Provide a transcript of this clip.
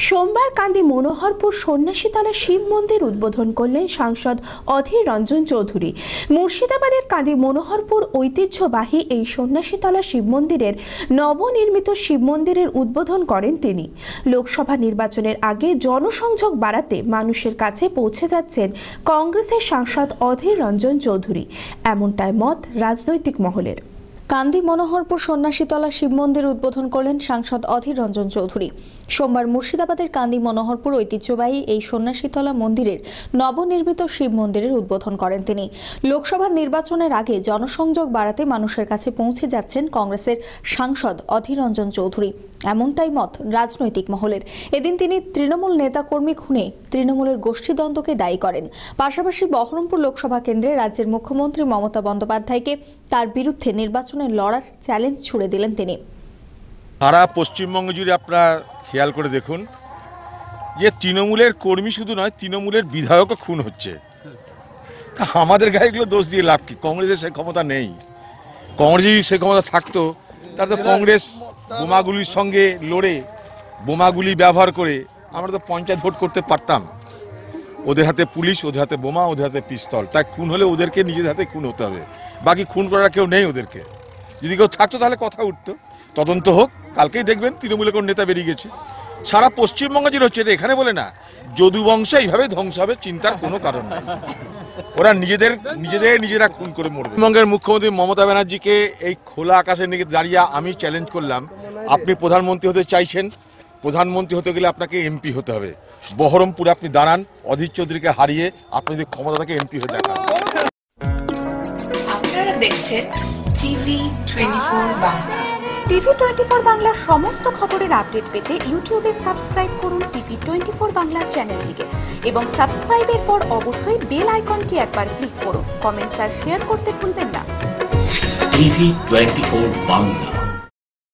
সোমবার কান্দি মনোহরপুর সন্ন্যাসীতলা শিব মন্দির উদ্বোধন করলেন সাংসদ অধীর রঞ্জন চৌধুরী। মুর্শিদাবাদের কান্দি মনোহরপুর ঐতিহ্যবাহী এই সন্ন্যাসীতলা শিব মন্দিরের নবনির্মিত শিব মন্দিরের উদ্বোধন করেন তিনি। লোকসভা নির্বাচনের আগে জনসংযোগ বাড়াতে মানুষের কাছে পৌঁছে যাচ্ছেন কংগ্রেসের সাংসদ অধীর রঞ্জন চৌধুরী, এমনটাই মত রাজনৈতিক মহলের। কান্দি মনোহরপুর সন্ন্যাসীতলা শিব মন্দির উদ্বোধন করলেন সাংসদ অধীর রঞ্জন চৌধুরী। সোমবার মুর্শিদাবাদের কান্দি মনোহরপুর ঐতিহ্যবাহী এই সন্ন্যাসীতলা মন্দিরের নবনির্মিত শিব মন্দিরের উদ্বোধন করেন তিনি। লোকসভা নির্বাচনের আগে জনসংযোগ বাড়াতে মানুষের কাছে পৌঁছে যাচ্ছেন কংগ্রেসের সাংসদ অধীর রঞ্জন চৌধুরী, এমনটাই মত রাজনৈতিক মহলের। এদিন তিনি তৃণমূল নেতাকর্মী খুনে তৃণমূলের গোষ্ঠীদ্বন্দ্বকে দায়ী করেন। পাশাপাশি বহরমপুর লোকসভা কেন্দ্রে রাজ্যের মুখ্যমন্ত্রী মমতা বন্দ্যোপাধ্যায়কে তার বিরুদ্ধে নির্বাচনে লড়ার চ্যালেঞ্জ ছুড়ে দিলেন তিনি। সারা পশ্চিমবঙ্গ জুড়ে আপনারা খেয়াল করে দেখুন যে তৃণমূলের কর্মী শুধু নয়, তৃণমূলের বিধায়কও খুন হচ্ছে। তা আমাদের গায়ে এগুলো দোষ দিয়ে লাভ কি? কংগ্রেসের সে ক্ষমতা নেই। কংগ্রেস যদি সে ক্ষমতা থাকতো তাহলে তো কংগ্রেস বোমাগুলির সঙ্গে লড়ে বোমাগুলি ব্যবহার করে আমরা তো পঞ্চায়েত ভোট করতে পারতাম। ওদের হাতে পুলিশ, ওদের হাতে বোমা, ওদের হাতে পিস্তল। তাই খুন হলে ওদেরকে নিজেদের হাতে খুন হতে হবে, বাকি খুন করার কেউ নেই ওদেরকে। যদি কেউ থাকতো তাহলে কথা উঠতো, তদন্ত হোক। কালকেই দেখবেন তৃণমূলের কোন নেতা বেরিয়ে গেছে। সারা পশ্চিমবঙ্গ যেটা হচ্ছে, এটা এখানে বলে না, যদু বংশ এইভাবে ধ্বংস হবে চিন্তার কোনো কারণ নেই। ওরা নিজেরা খুন করে মরবে। পশ্চিমবঙ্গের মুখ্যমন্ত্রী মমতা ব্যানার্জিকে এই খোলা আকাশের নিচে দাঁড়িয়ে আমি চ্যালেঞ্জ করলাম, আপনি প্রধানমন্ত্রী হতে চাইছেন, প্রধানমন্ত্রী হতে গেলে আপনাকে এমপি হতে হবে। বহরমপুরে আপনি দাঁড়ান, অধীর চৌধুরীকে হারিয়ে আপনি যদি ক্ষমতা থাকে এমপি হয়ে দেখান। আপনারা দেখছেন TV24 বাংলা। TV24 বাংলার সমস্ত খবরের আপডেট পেতে ইউটিউবে সাবস্ক্রাইব করুন TV24 বাংলা চ্যানেলটিকে এবং সাবস্ক্রাইবের পর অবশ্যই বেল আইকনটি একবার ক্লিক করুন। কমেন্টস আর শেয়ার করতে ভুলবেন না। TV24 বাংলা।